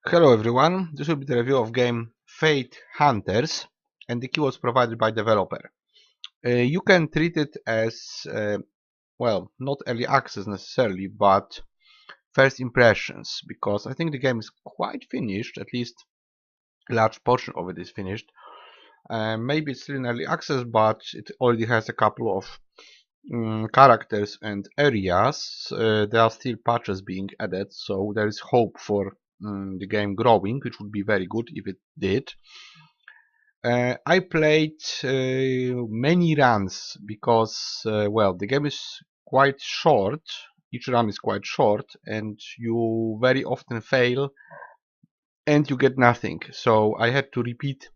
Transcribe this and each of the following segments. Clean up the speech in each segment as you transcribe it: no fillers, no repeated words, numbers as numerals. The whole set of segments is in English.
Hello everyone, this will be the review of game Fate Hunters, and the key was provided by developer. You can treat it as, well, not early access necessarily, but first impressions, because I think the game is quite finished, at least a large portion of it is finished. Maybe it's still in early access, but it already has a couple of characters and areas. There are still patches being added, so there is hope for the game growing, which would be very good if it did. I played many runs because, well, the game is quite short. Each run is quite short, and you very often fail and you get nothing. So I had to repeat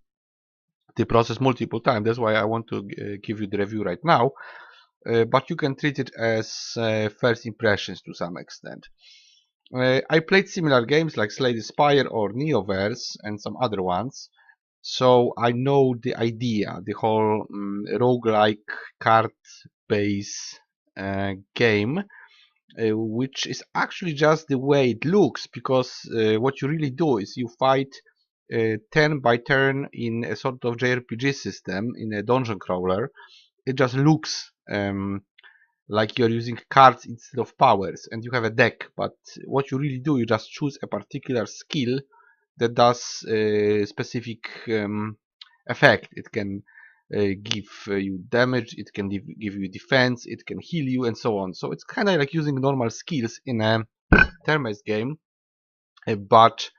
the process multiple times. That's why I want to give you the review right now. But you can treat it as first impressions to some extent. I played similar games like Slay the Spire or Neoverse and some other ones, so I know the idea, the whole roguelike card-based game, which is actually just the way it looks, because what you really do is you fight turn by turn in a sort of JRPG system, in a dungeon crawler. It just looks like you're using cards instead of powers, and you have a deck, but what you really do, you just choose a particular skill that does a specific effect. It can give you damage, it can give you defense, it can heal you, and so on. So it's kind of like using normal skills in a turn-based game, but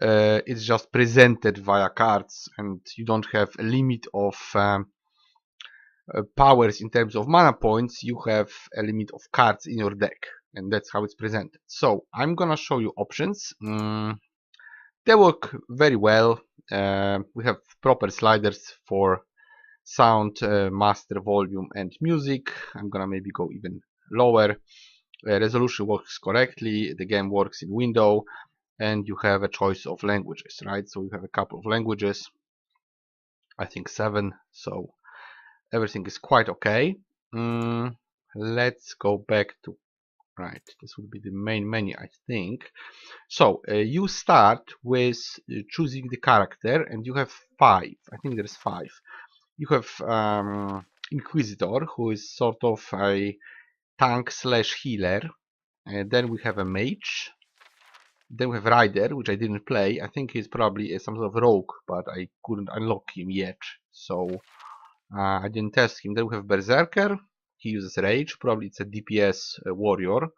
it's just presented via cards, and you don't have a limit of powers in terms of mana points. You have a limit of cards in your deck, and that's how it's presented. So I'm gonna show you options. They work very well. We have proper sliders for sound, master, volume, and music. I'm gonna maybe go even lower. Resolution works correctly. The game works in window, and you have a choice of languages, right? So you have a couple of languages. I think 7. So everything is quite okay. Let's go back to right. This will be the main menu, I think. So you start with choosing the character, and you have 5. I think there's 5. You have Inquisitor, who is sort of a tank slash healer. Then we have a mage. Then we have Rider, which I didn't play. I think he's probably some sort of rogue, but I couldn't unlock him yet, so I didn't test him. Then we have Berserker. He uses Rage. Probably it's a DPS warrior.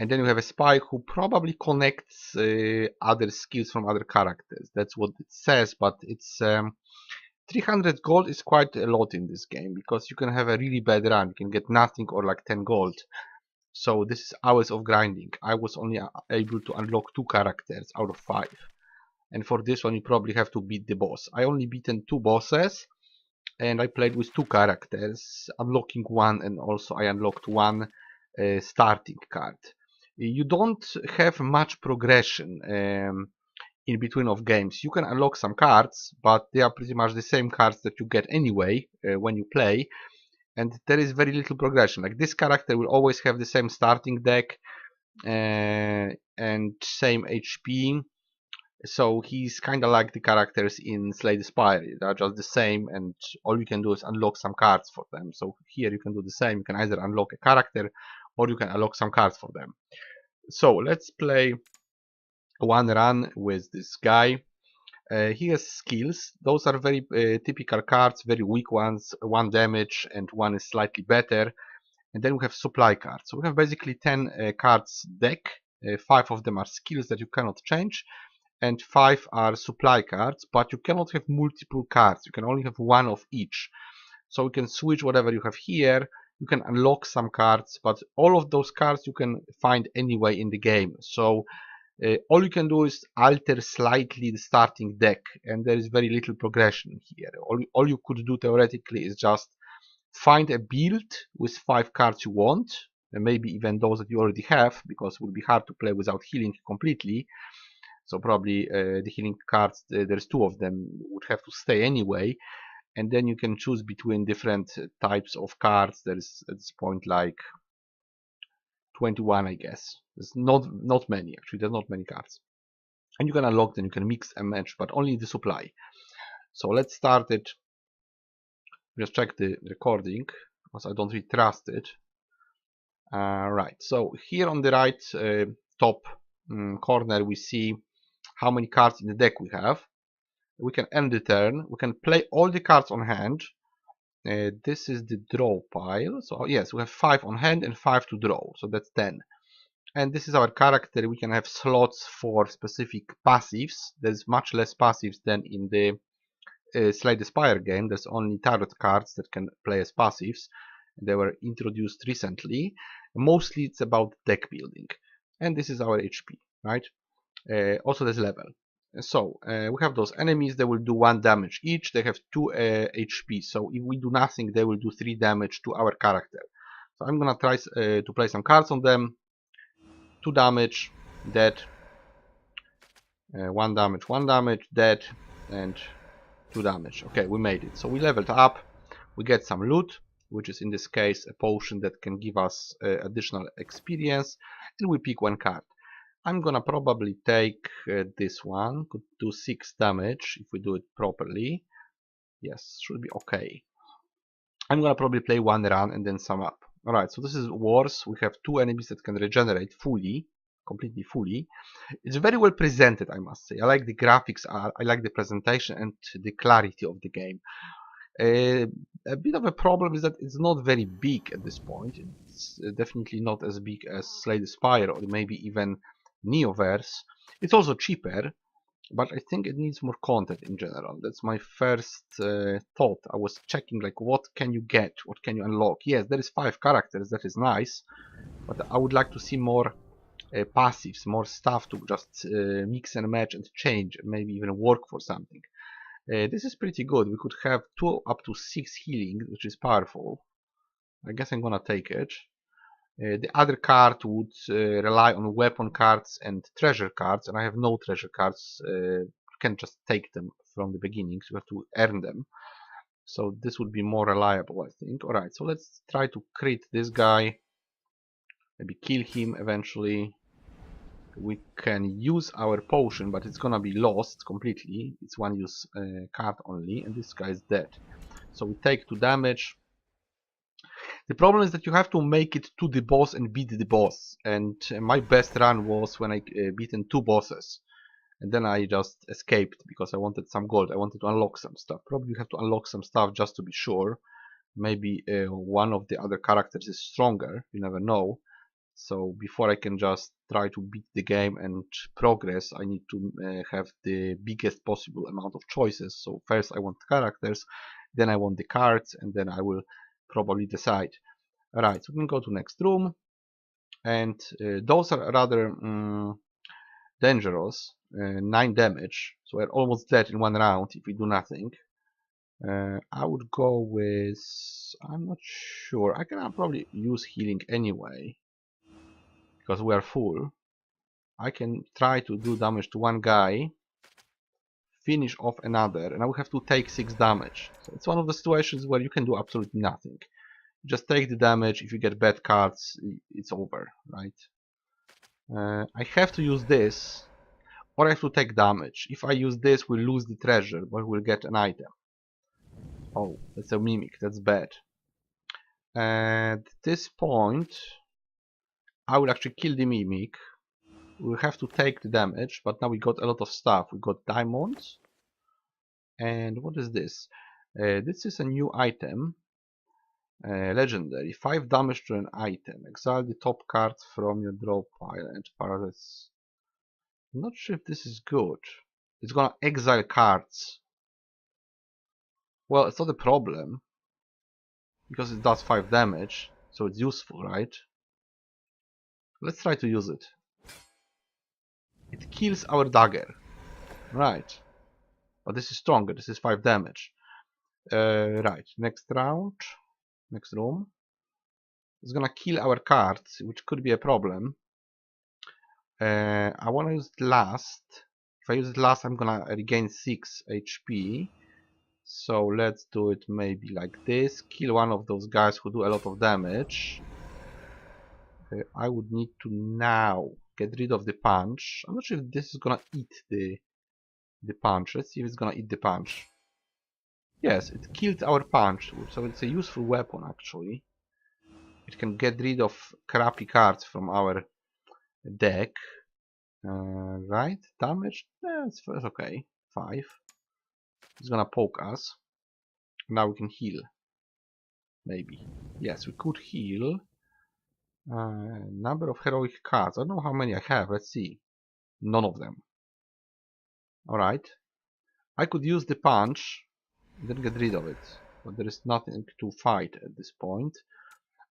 And then we have a spy who probably connects other skills from other characters. That's what it says, but it's 300 gold is quite a lot in this game, because you can have a really bad run. You can get nothing or like 10 gold. So this is hours of grinding. I was only able to unlock 2 characters out of 5. And for this one you probably have to beat the boss. I only beaten 2 bosses, and I played with 2 characters, unlocking 1, and also I unlocked 1 starting card. You don't have much progression in between of games. You can unlock some cards, but they are pretty much the same cards that you get anyway when you play, and there is very little progression. Like, this character will always have the same starting deck and same HP, so he's kind of like the characters in Slay the Spire. They are just the same, and all you can do is unlock some cards for them. So here you can do the same. You can either unlock a character or you can unlock some cards for them. So let's play one run with this guy. He has skills. Those are very typical cards, very weak ones. 1 damage and 1 is slightly better. And then we have supply cards. So we have basically 10 cards deck. 5 of them are skills that you cannot change, and 5 are supply cards, but you cannot have multiple cards. You can only have 1 of each. So you can switch whatever you have here. You can unlock some cards, but all of those cards you can find anyway in the game. So all you can do is alter slightly the starting deck, and there is very little progression here. All you could do theoretically is just find a build with 5 cards you want, and maybe even those that you already have, because it would be hard to play without healing completely. So probably the healing cards, there's 2 of them, would have to stay anyway. And then you can choose between different types of cards. There's at this point like 21, I guess. There's not many, actually. There's not many cards. and you can unlock them, you can mix and match, but only the supply. So let's start it. Just check the recording because I don't really trust it. Right, so here on the right top corner we see how many cards in the deck we have. We can end the turn, we can play all the cards on hand. This is the draw pile, so yes, we have 5 on hand and 5 to draw, so that's 10. And this is our character. We can have slots for specific passives. There's much less passives than in the Slay the Spire game. There's only tarot cards that can play as passives. They were introduced recently. Mostly it's about deck building. And this is our HP, right? Also there's level. So we have those enemies. They will do 1 damage each. They have 2 HP. So if we do nothing, they will do 3 damage to our character. So I'm gonna try to play some cards on them. 2 damage, dead. 1 damage, dead, and 2 damage. Okay, we made it. So we leveled up. We get some loot, which is in this case a potion that can give us additional experience, and we pick 1 card. I'm gonna probably take this one. Could do 6 damage if we do it properly. Yes, should be okay. I'm gonna probably play 1 run and then sum up. Alright, so this is Wars. We have 2 enemies that can regenerate fully, completely fully. It's very well presented, I must say. I like the graphics, I like the presentation and the clarity of the game. A bit of a problem is that it's not very big at this point. It's definitely not as big as Slay the Spire or maybe even Neoverse. It's also cheaper, but I think it needs more content in general. That's my first thought. I was checking like what can you get, what can you unlock. Yes, there is 5 characters, that is nice, but I would like to see more passives, more stuff to just mix and match and change, and maybe even work for something. This is pretty good. We could have 2 up to 6 healing, which is powerful. I guess I'm gonna take it. The other card would rely on weapon cards and treasure cards, and I have no treasure cards. You can't just take them from the beginning, so you have to earn them. So this would be more reliable, I think. Alright, so let's try to crit this guy. Maybe kill him eventually. We can use our potion, but it's gonna be lost completely. It's 1 use card only, and this guy is dead. So we take 2 damage. The problem is that you have to make it to the boss and beat the boss. And my best run was when I beaten 2 bosses. And then I just escaped because I wanted some gold. I wanted to unlock some stuff. Probably you have to unlock some stuff just to be sure. Maybe one of the other characters is stronger. You never know. So before I can just try to beat the game and progress, I need to have the biggest possible amount of choices. So first I want characters, then I want the cards, and then I will probably decide. Alright, so we can go to next room, and those are rather dangerous. 9 damage, so we're almost dead in 1 round if we do nothing. I would go with, I'm not sure, I can probably use healing anyway because we are full. I can try to do damage to 1 guy, finish off another, and I will have to take 6 damage. So it's one of the situations where you can do absolutely nothing. Just take the damage. If you get bad cards, it's over, right? I have to use this, or I have to take damage. If I use this, we'll lose the treasure, but we'll get an item. Oh, that's a mimic. That's bad. At this point, I will actually kill the mimic. We'll have to take the damage, but now we got a lot of stuff. We got diamonds. And what is this? This is a new item. Legendary. 5 damage to an item. Exile the top card from your draw pile and paradise. I'm not sure if this is good. It's gonna exile cards. Well, it's not a problem because it does 5 damage, so it's useful, right? Let's try to use it. It kills our dagger. Right. But this is stronger. This is 5 damage. Right. Next round. Next room. It's gonna kill our cards, which could be a problem. I wanna use it last. If I use it last, I'm gonna regain 6 HP. So let's do it maybe like this. Kill one of those guys who do a lot of damage. I would need to now get rid of the punch. I'm not sure if this is gonna eat the punch. Let's see if it's gonna eat the punch. Yes, it killed our punch, so it's a useful weapon actually. It can get rid of crappy cards from our deck. Right? Damage? Yeah, it's okay. 5. It's gonna poke us. Now we can heal. Maybe. Yes, we could heal. Number of heroic cards. I don't know how many I have. Let's see. None of them. Alright. I could use the punch and then get rid of it. But there is nothing to fight at this point.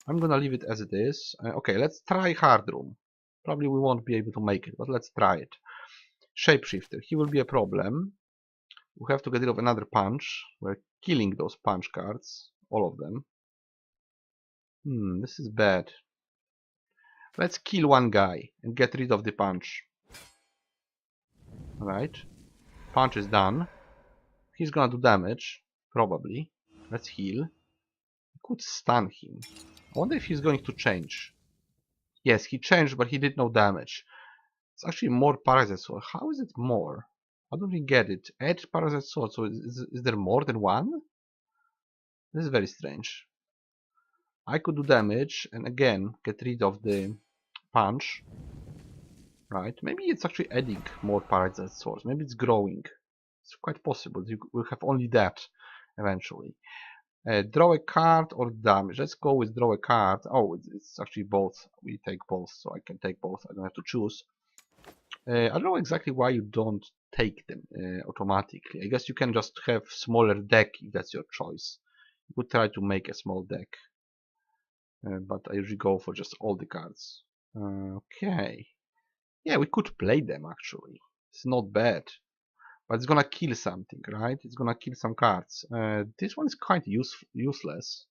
I'm gonna leave it as it is. Okay, let's try Hard Room. Probably we won't be able to make it, but let's try it. Shapeshifter. He will be a problem. We have to get rid of another punch. We're killing those punch cards. All of them. This is bad. Let's kill one guy and get rid of the punch. Alright. Punch is done. He's gonna do damage. Probably. Let's heal. I could stun him. I wonder if he's going to change. Yes, he changed, but he did no damage. It's actually more Parasite Sword. How is it more? I don't really get it. Edge Parasite Sword. So is there more than one? This is very strange. I could do damage and again get rid of the punch. Right? Maybe it's actually adding more Parasite Swords. Maybe it's growing. It's quite possible. You will have only that eventually. Draw a card or damage. Let's go with draw a card. Oh, it's actually both. We take both, so I can take both. I don't have to choose. I don't know exactly why you don't take them automatically. I guess you can just have smaller deck if that's your choice. You could try to make a small deck. But I usually go for just all the cards. Okay. Yeah, we could play them actually. It's not bad. But it's gonna kill something, right? It's gonna kill some cards. This one is quite useless.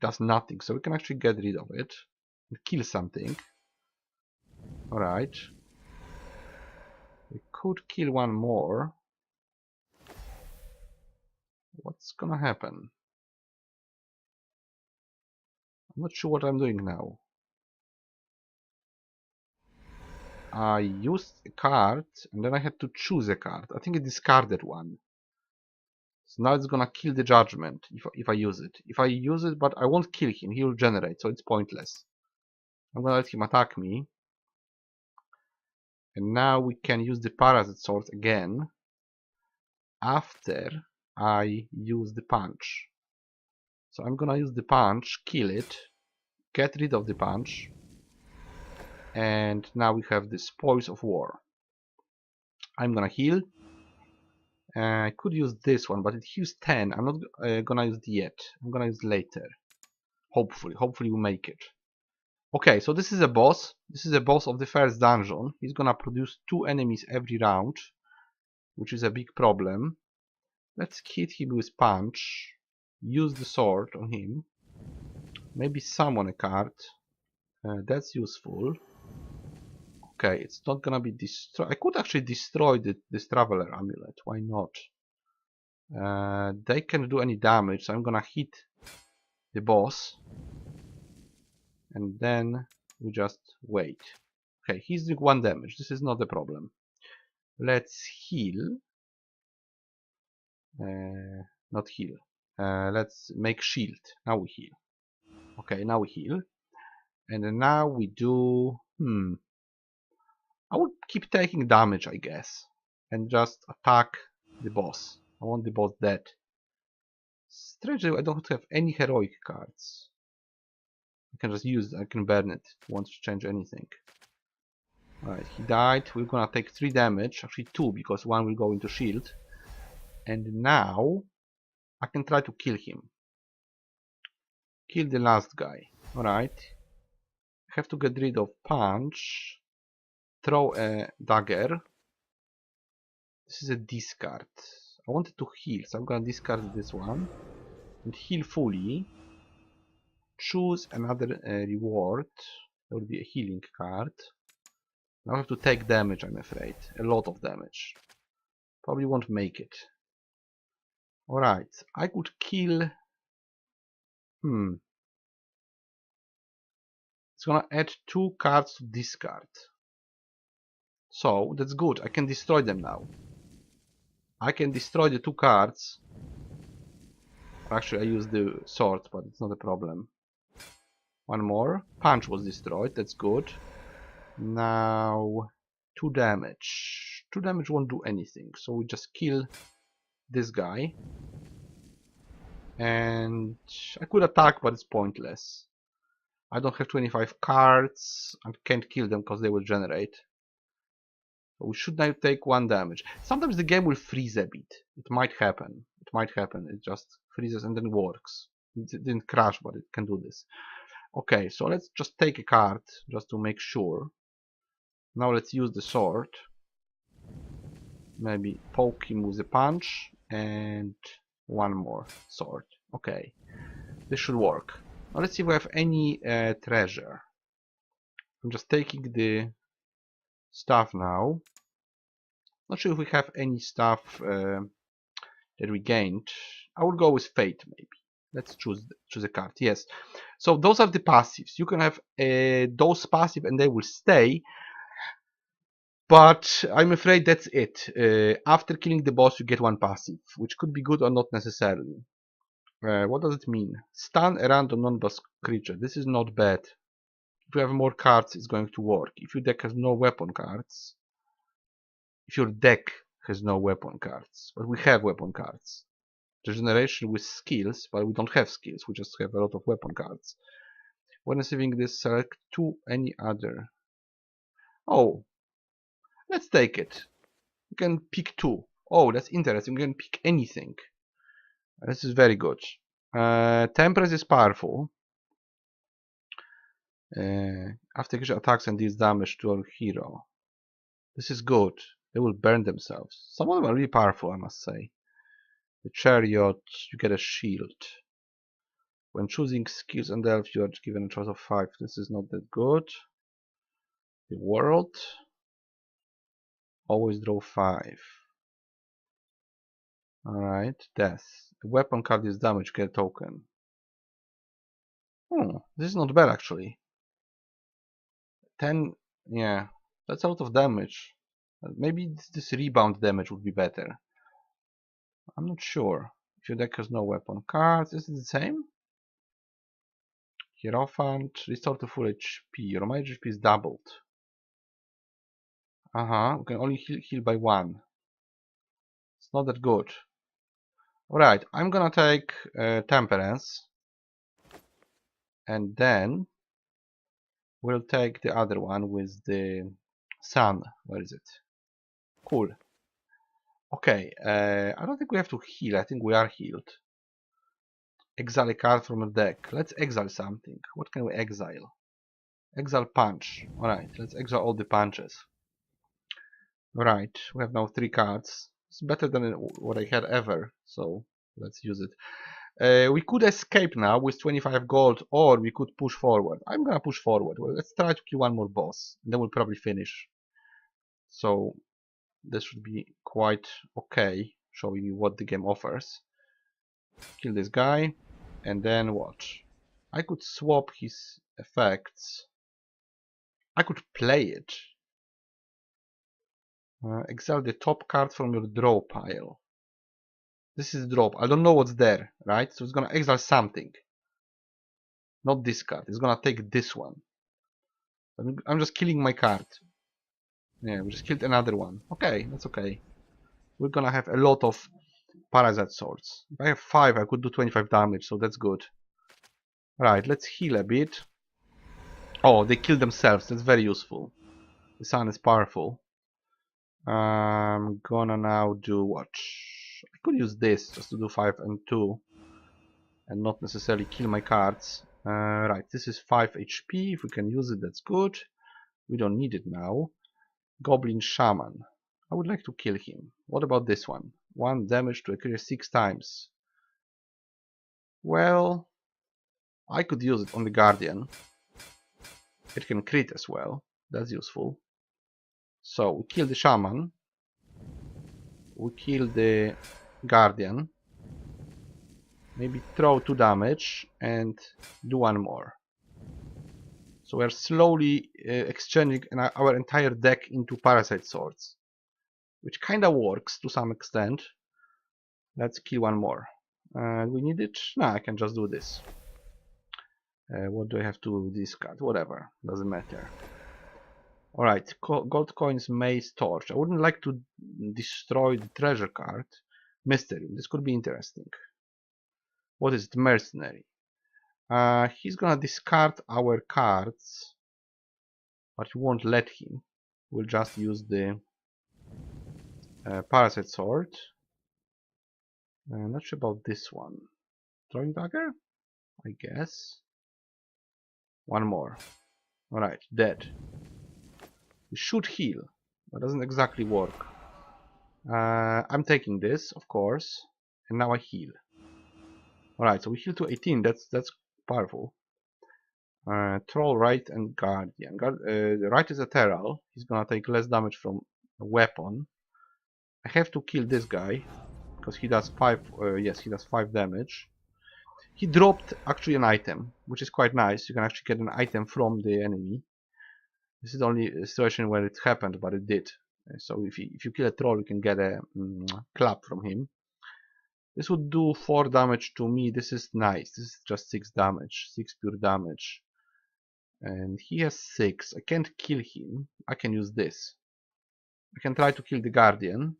Does nothing, so we can actually get rid of it. And kill something. Alright. We could kill one more. What's gonna happen? I'm not sure what I'm doing now. I used a card and then I had to choose a card. I think I discarded one. So now it's gonna kill the judgment if I use it. If I use it, but I won't kill him, he will generate, so it's pointless. I'm gonna let him attack me. And now we can use the Parasite Sword again after I use the punch. So I'm gonna use the punch, kill it, get rid of the punch, and now we have the Spoils of War. I'm gonna heal. I could use this one, but it heals 10. I'm not gonna use it yet. I'm gonna use it later. Hopefully we make it. Okay, so this is a boss. This is a boss of the first dungeon. He's gonna produce 2 enemies every round, which is a big problem. Let's hit him with punch. Use the sword on him. Maybe summon a card. That's useful. Okay, it's not gonna be destroyed. I could actually destroy this Traveler Amulet. Why not? They can't do any damage, so I'm gonna hit the boss. And then we just wait. Okay, he's doing 1 damage. This is not a problem. Let's heal. Not heal. Let's make shield. Now we heal. Okay, now we heal. And then now we do... I would keep taking damage, I guess. And just attack the boss. I want the boss dead. Strangely, I don't have any heroic cards. I can just use it. I can burn it. Won't change anything. Alright, he died. We're gonna take 3 damage. Actually 2, because 1 will go into shield. And now I can try to kill him. Kill the last guy. Alright. Have to get rid of punch. Throw a dagger. This is a discard. I wanted to heal, so I'm gonna discard this one. And heal fully. Choose another reward. That would be a healing card. Now I have to take damage, I'm afraid. A lot of damage. Probably won't make it. Alright, I could kill... It's It's gonna add 2 cards to discard. So that's good. I can destroy them now. I can destroy the 2 cards. Actually, I use the sword, but it's not a problem. One more. Punch was destroyed. That's good. Now 2 damage. 2 damage won't do anything. So we just kill this guy. And I could attack, but it's pointless. I don't have 25 cards. I can't kill them because they will generate. So we should now take 1 damage. Sometimes the game will freeze a bit. It might happen. It might happen. It just freezes and then works. It didn't crash, but it can do this. Okay, so let's just take a card just to make sure. Now let's use the sword. Maybe poke him with a punch and 1 more sword. Okay, this should work. Now let's see if we have any treasure. I'm just taking the stuff now. Not sure if we have any stuff that we gained. I would go with fate maybe. Let's choose a card. Yes. So those are the passives. You can have those passive and they will stay. But I'm afraid that's it. After killing the boss, you get 1 passive, which could be good or not necessarily. What does it mean? Stun a random non-boss creature. This is not bad. If you have more cards, it's going to work. If your deck has no weapon cards, if your deck has no weapon cards, but we have weapon cards. Regeneration with skills, but we don't have skills. We just have a lot of weapon cards. When receiving this, select 2 any other. Oh, let's take it. You can pick 2. Oh, that's interesting. You can pick anything. This is very good. Temperance is powerful. After creature attacks and deals damage to our hero. This is good. They will burn themselves. Some of them are really powerful, I must say. The chariot, you get a shield. When choosing skills and elf, you are given a choice of 5. This is not that good. The world. Always draw 5. Alright, death. A weapon card is damage, get a token. This is not bad actually. 10, yeah, that's a lot of damage. Maybe this rebound damage would be better. I'm not sure. If your deck has no weapon cards, is it the same? Hierophant, restore to full HP. Your magic HP is doubled. We can only heal by 1. It's not that good. Alright, I'm gonna take Temperance. And then we'll take the other one with the sun. Where is it? Cool. Okay, I don't think we have to heal. I think we are healed. Exile a card from a deck. Let's exile something. What can we exile? Exile punch. Alright, let's exile all the punches. Alright, we have now 3 cards. It's better than what I had ever, so let's use it. We could escape now with 25 gold, or we could push forward. I'm gonna push forward. Well, let's try to kill 1 more boss, and then we'll probably finish. So this should be quite okay, showing you what the game offers. Kill this guy, and then watch. I could swap his effects. I could play it. Exile the top card from your draw pile. This is drop. I don't know what's there, right? So it's gonna exile something. Not this card. It's gonna take this one. I'm just killing my card. Yeah, we just killed another one. Okay, that's okay. We're gonna have a lot of parasite swords. If I have 5, I could do 25 damage, so that's good. Right, let's heal a bit. Oh, they killed themselves. That's very useful. The sun is powerful. I'm gonna now do what? I could use this just to do 5 and 2 and not necessarily kill my cards. Right, this is 5 HP. If we can use it, that's good. We don't need it now. Goblin Shaman. I would like to kill him. What about this one? 1 damage to a creature 6 times. Well, I could use it on the Guardian. It can crit as well. That's useful. So we kill the Shaman. We kill the Guardian. Maybe throw 2 damage and do 1 more. So we're slowly exchanging our entire deck into Parasite Swords, which kinda works to some extent. Let's kill one more. We need it? No, I can just do this. What do I have to discard? Whatever, doesn't matter. Alright, gold coins, mace, torch. I wouldn't like to destroy the treasure card. Mysterium, this could be interesting. What is it? Mercenary. He's gonna discard our cards, but we won't let him. We'll just use the Parasite Sword. Not sure about this one. Throwing Dagger? I guess. One more. Alright, dead. We should heal, but doesn't exactly work. I'm taking this, of course, and now I heal. Alright, so we heal to 18, that's powerful. Troll, right, and Guardian. The right is ethereal, he's gonna take less damage from a weapon. I have to kill this guy, because he does 5, yes, he does 5 damage. He dropped actually an item, which is quite nice. You can actually get an item from the enemy. This is the only situation where it happened, but it did. So if you kill a troll, you can get a clap from him. This would do 4 damage to me. This is nice. This is just 6 damage. 6 pure damage. And he has 6. I can't kill him. I can use this. I can try to kill the Guardian.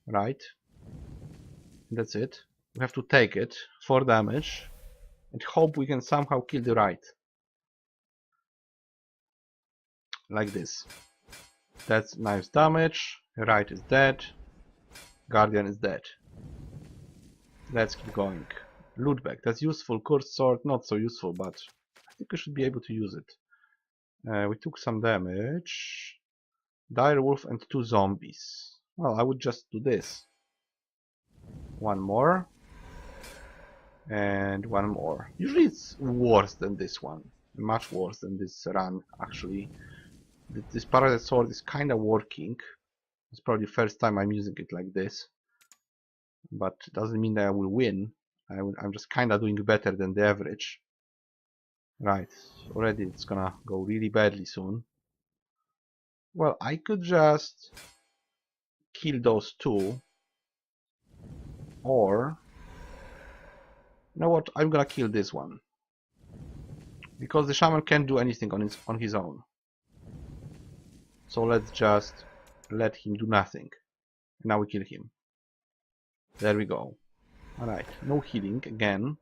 Right. That's it. We have to take it. 4 damage. And hope we can somehow kill the right. Like this. That's nice damage. Right is dead. Guardian is dead. Let's keep going. Loot bag. That's useful. Cursed sword. Not so useful, but I think we should be able to use it. We took some damage. Dire wolf and 2 zombies. Well, I would just do this. One more. And one more. Usually it's worse than this one. Much worse than this run, actually. This Parasite Sword is kinda working. It's probably the first time I'm using it like this. But it doesn't mean that I will win. I'm just kinda doing better than the average. Right, already it's gonna go really badly soon. Well, I could just kill those 2. Or, you know what, I'm gonna kill this one. Because the shaman can't do anything on his own. So let's just let him do nothing. And now we kill him. There we go. Alright, no healing again.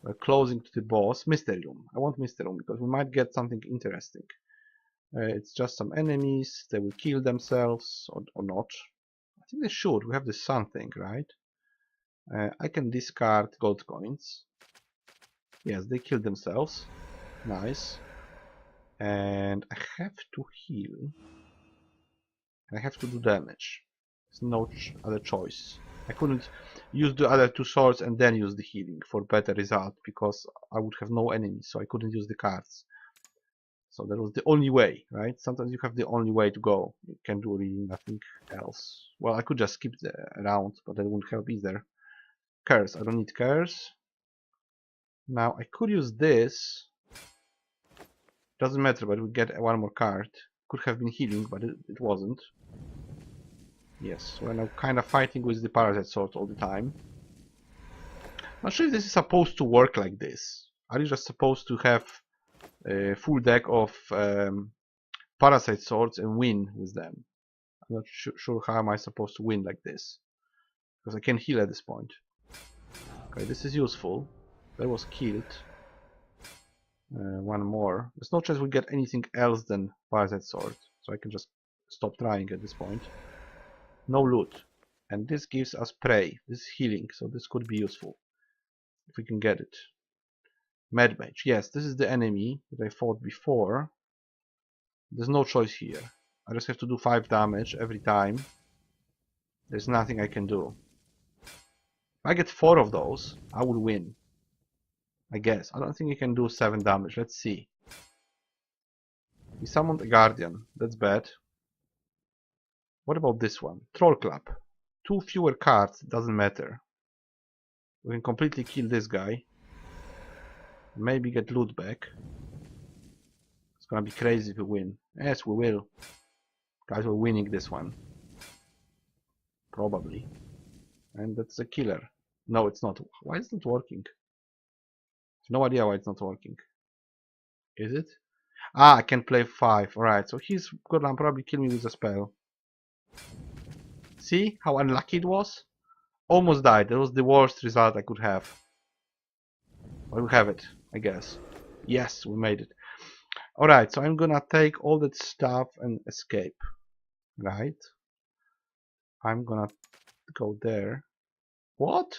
We're closing to the boss. Mystery room. I want mystery room because we might get something interesting. It's just some enemies. They will kill themselves or not. I think they should. We have the sun thing, right? I can discard gold coins. Yes, they killed themselves. Nice. And I have to heal. I have to do damage. There's no other choice. I couldn't use the other 2 swords and then use the healing for better result because I would have no enemies, so I couldn't use the cards. So that was the only way, right? Sometimes you have the only way to go. You can do really nothing else. Well, I could just skip the round, but that wouldn't help either. Curse. I don't need curse. Now I could use this. Doesn't matter, but we get one more card. Could have been healing, but it wasn't. Yes, we're now kind of fighting with the Parasite Sword all the time. Not sure if this is supposed to work like this. Are you just supposed to have a full deck of Parasite Swords and win with them? I'm not sure how am I supposed to win like this. Because I can heal at this point. Okay, this is useful. That was killed. One more. There's no chance we get anything else than Parasite Sword. So I can just stop trying at this point. No loot. And this gives us prey. This is healing, so this could be useful. If we can get it. Mad Mage. Yes, this is the enemy that I fought before. There's no choice here. I just have to do 5 damage every time. There's nothing I can do. If I get 4 of those, I will win. I guess. I don't think you can do 7 damage. Let's see. We summoned a Guardian. That's bad. What about this one? Troll Clap. 2 fewer cards. Doesn't matter. We can completely kill this guy. Maybe get loot back. It's gonna be crazy if we win. Yes, we will. Guys, we're winning this one. Probably. And that's a killer. No, it's not. Why is it not working? No idea why it's not working. Is it? Ah, I can play 5. Alright, so he's gonna probably kill me with a spell. See how unlucky it was? Almost died. That was the worst result I could have. But we have it, I guess. Yes, we made it. Alright, so I'm gonna take all that stuff and escape. Right? I'm gonna go there. What?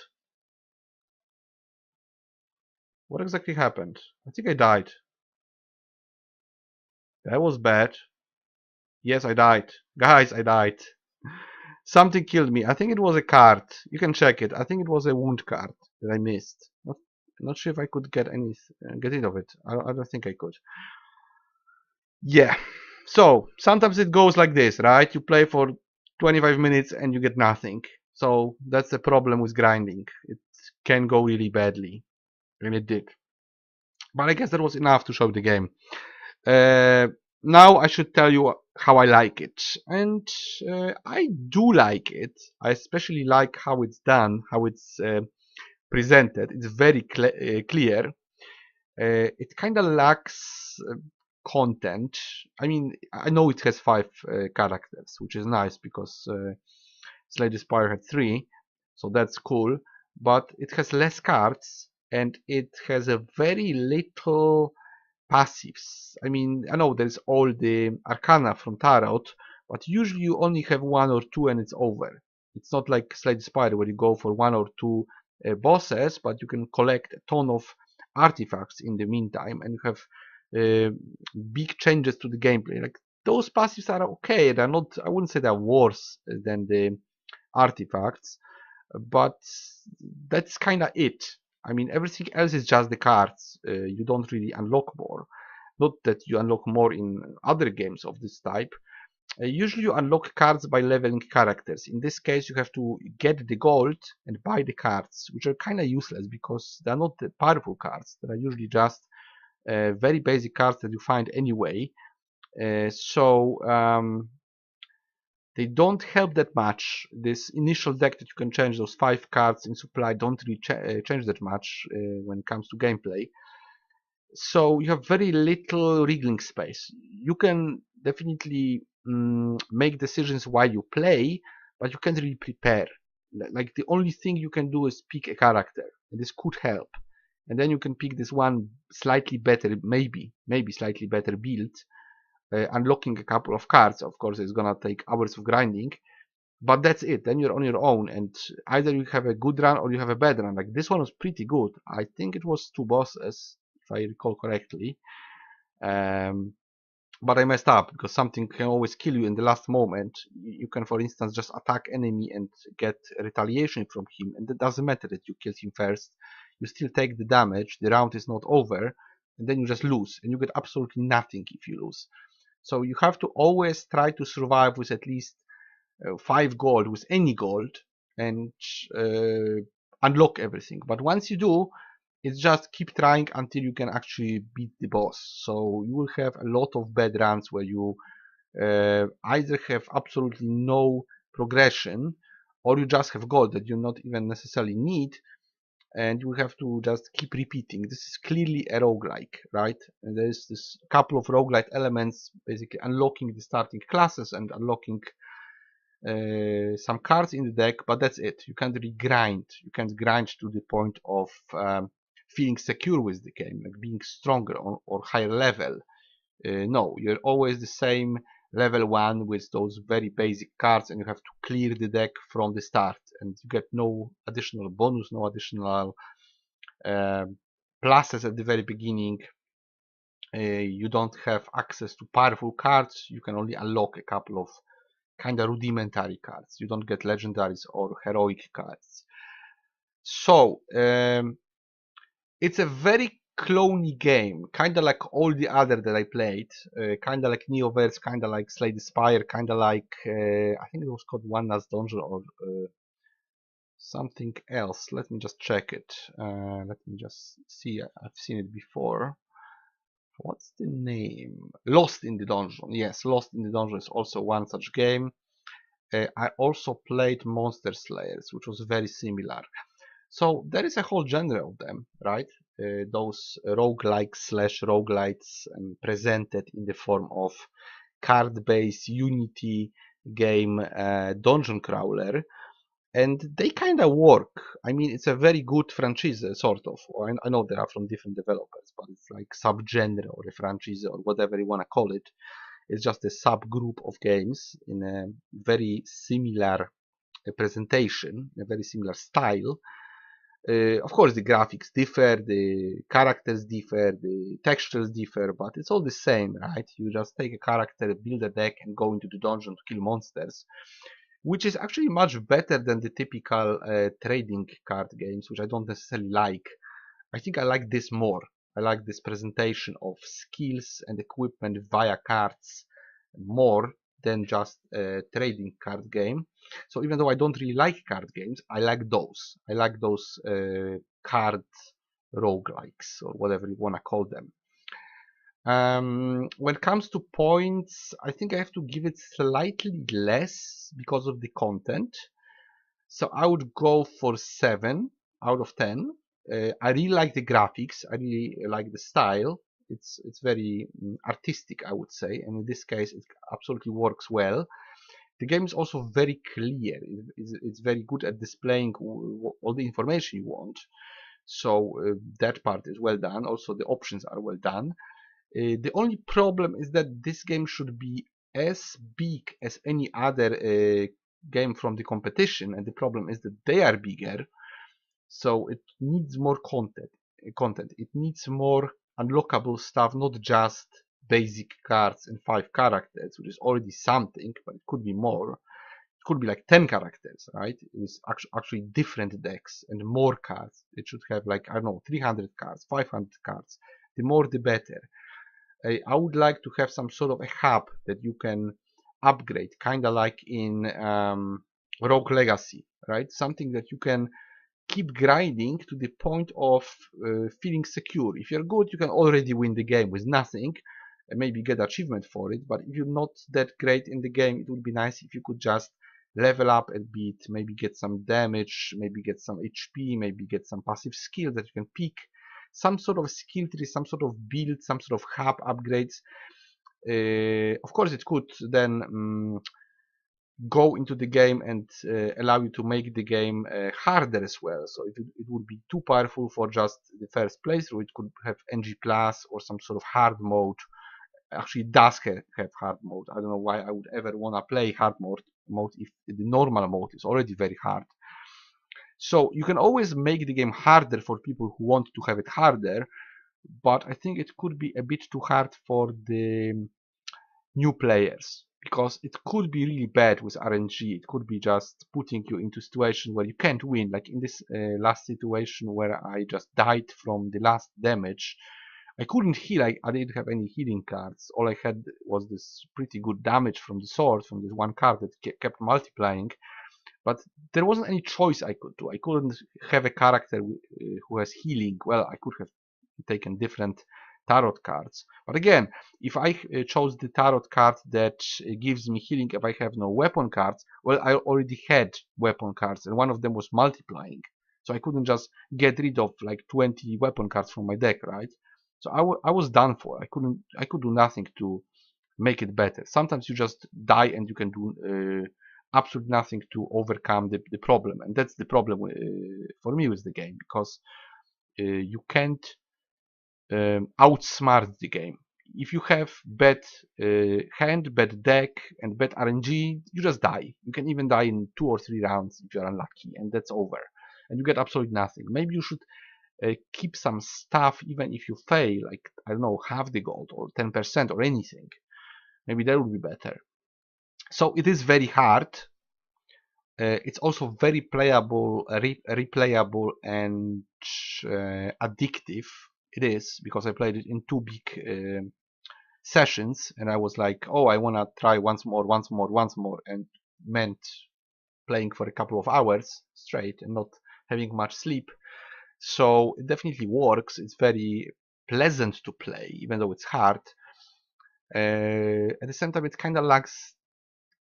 What exactly happened? I think I died. That was bad. Yes, I died. Guys, I died. Something killed me. I think it was a card. You can check it. I think it was a wound card that I missed. Not sure if I could get rid of it. I don't think I could. Yeah. So sometimes it goes like this, right? You play for 25 minutes and you get nothing. So that's the problem with grinding. It can go really badly, and it did. But I guess that was enough to show the game. Now I should tell you how I like it, and I do like it. I especially like how it's done, how it's presented. It's very clear. It kind of lacks content. I mean, I know it has 5 characters, which is nice because Slay the Spire had 3, so that's cool. But it has less cards, and it has a very little passives. I mean, I know there's all the Arcana from Tarot, but usually you only have 1 or 2 and it's over. It's not like Slay the Spire where you go for 1 or 2 bosses, but you can collect a ton of artifacts in the meantime, and you have big changes to the gameplay. Like those passives are okay. They're not. I wouldn't say they're worse than the artifacts, but that's kind of it. I mean, everything else is just the cards. You don't really unlock more. Not that you unlock more in other games of this type. Usually you unlock cards by leveling characters. In this case, you have to get the gold and buy the cards, which are kind of useless because they're not the powerful cards. They are usually just very basic cards that you find anyway. They don't help that much. This initial deck that you can change, those 5 cards in supply, don't really change that much when it comes to gameplay. So you have very little wriggling space. You can definitely make decisions while you play, but you can't really prepare. Like the only thing you can do is pick a character, and this could help. And then you can pick this one slightly better, maybe slightly better build, unlocking a couple of cards. Of course, it's gonna take hours of grinding, but that's it. Then you're on your own, and either you have a good run or you have a bad run. Like this one was pretty good. I think it was 2 bosses, if I recall correctly. But I messed up because something can always kill you in the last moment. You can, for instance, just attack enemy and get retaliation from him, and it doesn't matter that you killed him first. You still take the damage. The round is not over, and then you just lose, and you get absolutely nothing if you lose. So you have to always try to survive with at least 5 gold, with any gold, and unlock everything. But once you do, it's just keep trying until you can actually beat the boss. So you will have a lot of bad runs where you either have absolutely no progression, or you just have gold that you not even necessarily need, and you have to just keep repeating. This is clearly a roguelike, right? And there's this couple of roguelike elements, basically unlocking the starting classes and unlocking some cards in the deck, but that's it. You can't really grind. You can't grind to the point of feeling secure with the game, like being stronger or higher level. No, you're always the same level 1 with those very basic cards, and you have to clear the deck from the start, and you get no additional bonus, no additional pluses at the very beginning. You don't have access to powerful cards. You can only unlock a couple of kind of rudimentary cards. You don't get legendaries or heroic cards. So it's a very cloney game, kind of like all the other that I played, kind of like Neoverse, kind of like Slay the Spire, kind of like I think it was called One Last Dungeon, or something else. Let me just check it. Let me just see. I've seen it before. What's the name? Lost in the Dungeon. Yes, Lost in the Dungeon is also one such game. I also played Monster Slayers, which was very similar. So there is a whole genre of them, right? Those roguelikes slash roguelites presented in the form of card-based Unity game dungeon crawler, and they kind of work. I mean, it's a very good franchise, sort of. I know they are from different developers, but it's like subgenre or a franchise or whatever you want to call it. It's just a subgroup of games in a very similar presentation, a very similar style. Of course, the graphics differ, the characters differ, the textures differ, but it's all the same, right? You just take a character, build a deck, and go into the dungeon to kill monsters, which is actually much better than the typical trading card games, which I don't necessarily like. I think I like this more. I like this presentation of skills and equipment via cards more than just a trading card game. So even though I don't really like card games, I like those. I like those card roguelikes or whatever you want to call them. When it comes to points, I think I have to give it slightly less because of the content. So I would go for 7 out of 10. I really like the graphics. I really like the style. It's very artistic, I would say, and in this case, it absolutely works well. The game is also very clear. It's very good at displaying all the information you want. So that part is well done. Also, the options are well done. The only problem is that this game should be as big as any other game from the competition, and the problem is that they are bigger, so it needs more content. It needs more unlockable stuff, not just basic cards and 5 characters, which is already something, but it could be more. It could be like 10 characters, right? With actually different decks and more cards. It should have like, I don't know, 300 cards, 500 cards. The more the better. I would like to have some sort of a hub that you can upgrade, kind of like in Rogue Legacy, right? Something that you can keep grinding to the point of feeling secure. If you're good, you can already win the game with nothing and maybe get achievement for it. But if you're not that great in the game, it would be nice if you could just level up a bit, maybe get some damage, maybe get some HP, maybe get some passive skill that you can pick, some sort of skill tree, some sort of build, some sort of hub upgrades. Of course, it could then go into the game and allow you to make the game harder as well. So if it would be too powerful for just the first playthrough, it could have NG plus or some sort of hard mode. Actually, it does have hard mode. I don't know why I would ever want to play hard mode if the normal mode is already very hard. So you can always make the game harder for people who want to have it harder, but I think it could be a bit too hard for the new players, because it could be really bad with RNG. It could be just putting you into a situation where you can't win, like in this last situation where I just died from the last damage. I couldn't heal. I didn't have any healing cards. All I had was this pretty good damage from the sword, from this one card that kept multiplying. But there wasn't any choice I could do. I couldn't have a character who has healing. Well, I could have taken different tarot cards. But again, if I chose the tarot card that gives me healing if I have no weapon cards, well, I already had weapon cards, and one of them was multiplying. So I couldn't just get rid of like 20 weapon cards from my deck, right? So I was done for. I could do nothing to make it better. Sometimes you just die and you can do absolutely nothing to overcome the problem, and that's the problem for me with the game, because you can't outsmart the game. If you have bad hand, bad deck, and bad RNG, you just die. You can even die in 2 or 3 rounds if you're unlucky, and that's over. And you get absolutely nothing. Maybe you should keep some stuff even if you fail, like, I don't know, half the gold or 10% or anything. Maybe that would be better. So it is very hard. It's also very playable, replayable, and addictive. It is, because I played it in 2 big sessions, and I was like, oh, I want to try once more, and meant playing for a couple of hours straight and not having much sleep. So it definitely works. It's very pleasant to play, even though it's hard. At the same time, it kind of lacks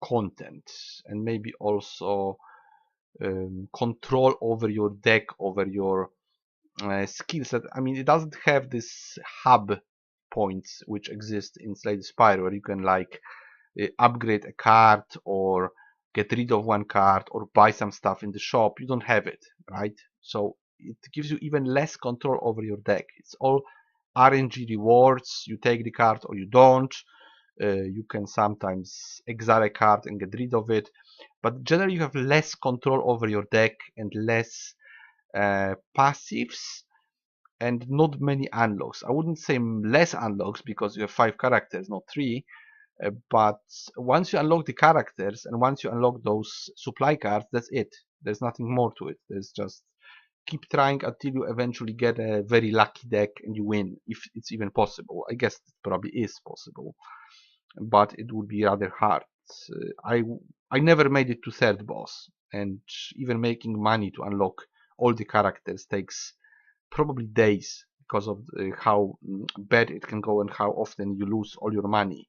content and maybe also control over your deck, over your skill set. I mean, it doesn't have this hub points which exist in Slay the Spire, where you can like upgrade a card or get rid of one card or buy some stuff in the shop. You don't have it, right? So it gives you even less control over your deck. It's all RNG rewards. You take the card or you don't. You can sometimes exile a card and get rid of it, but generally you have less control over your deck and less passives and not many unlocks. I wouldn't say less unlocks because you have 5 characters, not 3. But once you unlock the characters and once you unlock those supply cards, that's it. There's nothing more to it. There's just keep trying until you eventually get a very lucky deck and you win, if it's even possible. I guess it probably is possible, but it would be rather hard. I never made it to third boss, and even making money to unlock all the characters takes probably days because of how bad it can go and how often you lose all your money.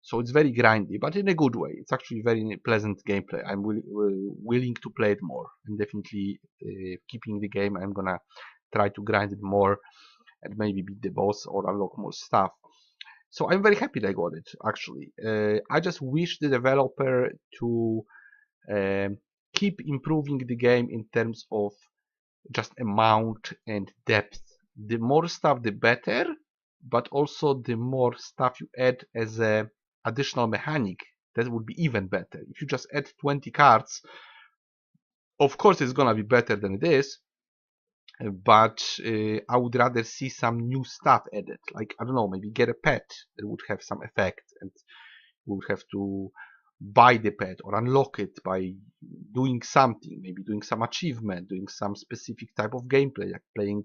So it's very grindy, but in a good way. It's actually very pleasant gameplay. I'm willing to play it more, and definitely keeping the game. I'm gonna try to grind it more and maybe beat the boss or unlock more stuff. So I'm very happy that I got it, actually. I just wish the developer to keep improving the game in terms of just amount and depth. The more stuff, the better, but also the more stuff you add as a additional mechanic, that would be even better. If you just add 20 cards, of course it's gonna be better than it is, but I would rather see some new stuff added. Like, I don't know, maybe get a pet that would have some effect, and you would have to buy the pet or unlock it by doing something, maybe doing some achievement, doing some specific type of gameplay, like playing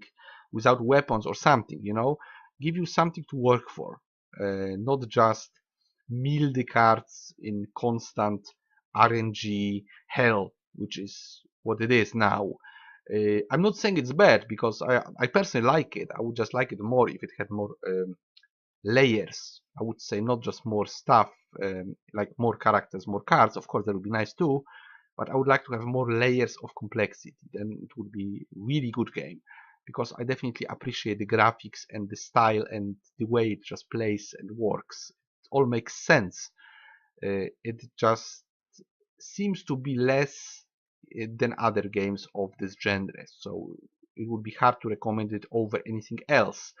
without weapons or something, you know, give you something to work for, not just mill the cards in constant RNG hell, which is what it is now. I'm not saying it's bad, because I personally like it. I would just like it more if it had more layers. I would say not just more stuff, like more characters, more cards. Of course, that would be nice too, but I would like to have more layers of complexity. Then it would be really good game, because I definitely appreciate the graphics and the style and the way it just plays and works. It all makes sense. It just seems to be less than other games of this genre, so it would be hard to recommend it over anything else,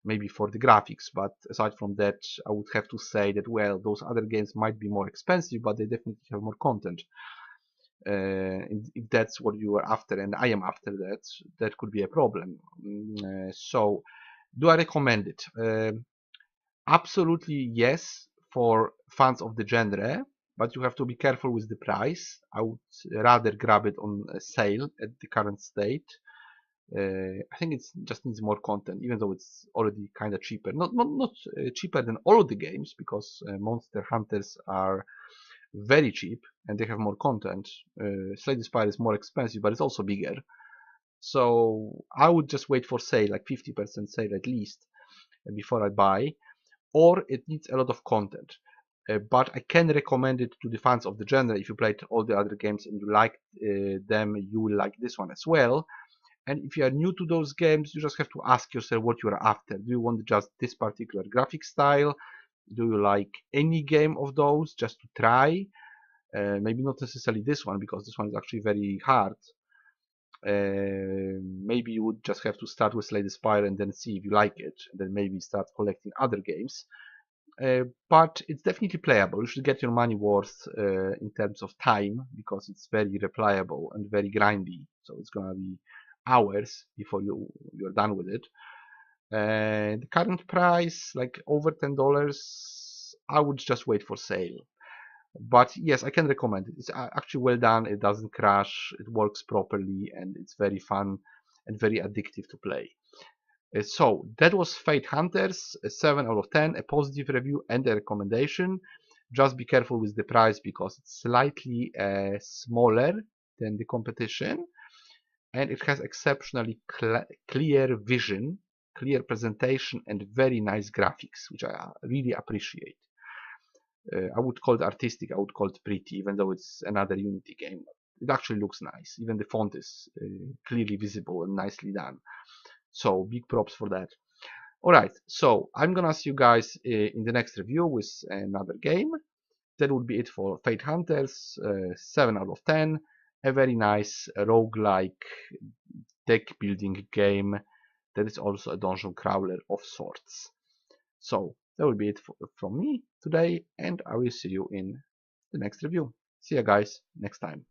maybe for the graphics. But aside from that, I would have to say that, well, those other games might be more expensive, but they definitely have more content. If that's what you are after, and I am after that, that could be a problem. So do I recommend it? Absolutely yes, for fans of the genre, but you have to be careful with the price. I would rather grab it on a sale at the current state. I think it just needs more content, even though it's already kind of cheaper. Not cheaper than all of the games, because Monster Hunters are very cheap and they have more content. Slay the Spire is more expensive, but it's also bigger. So I would just wait for sale, like 50% sale at least, before I buy. Or it needs a lot of content. But I can recommend it to the fans of the genre. If you played all the other games and you liked them, you will like this one as well. And if you are new to those games, you just have to ask yourself what you are after. Do you want just this particular graphic style? Do you like any game of those just to try? Maybe not necessarily this one, because this one is actually very hard. Maybe you would just have to start with Slay the Spire and then see if you like it, and then maybe start collecting other games. But it's definitely playable. You should get your money worth in terms of time, because it's very replayable and very grindy. So it's gonna be hours before you're done with it. The current price, like over $10, I would just wait for sale. But yes, I can recommend it. It's actually well done. It doesn't crash. It works properly, and it's very fun and very addictive to play. So that was Fate Hunters, a 7 out of 10, a positive review and a recommendation. Just be careful with the price because it's slightly smaller than the competition, and it has exceptionally clear vision, clear presentation, and very nice graphics, which I really appreciate. I would call it artistic, I would call it pretty, even though it's another Unity game. It actually looks nice. Even the font is clearly visible and nicely done. So big props for that. Alright, so I'm gonna see you guys in the next review with another game. That would be it for Fate Hunters, 7 out of 10. A very nice roguelike deck building game that is also a dungeon crawler of sorts. So that will be it from me today, and I will see you in the next review. See you guys next time.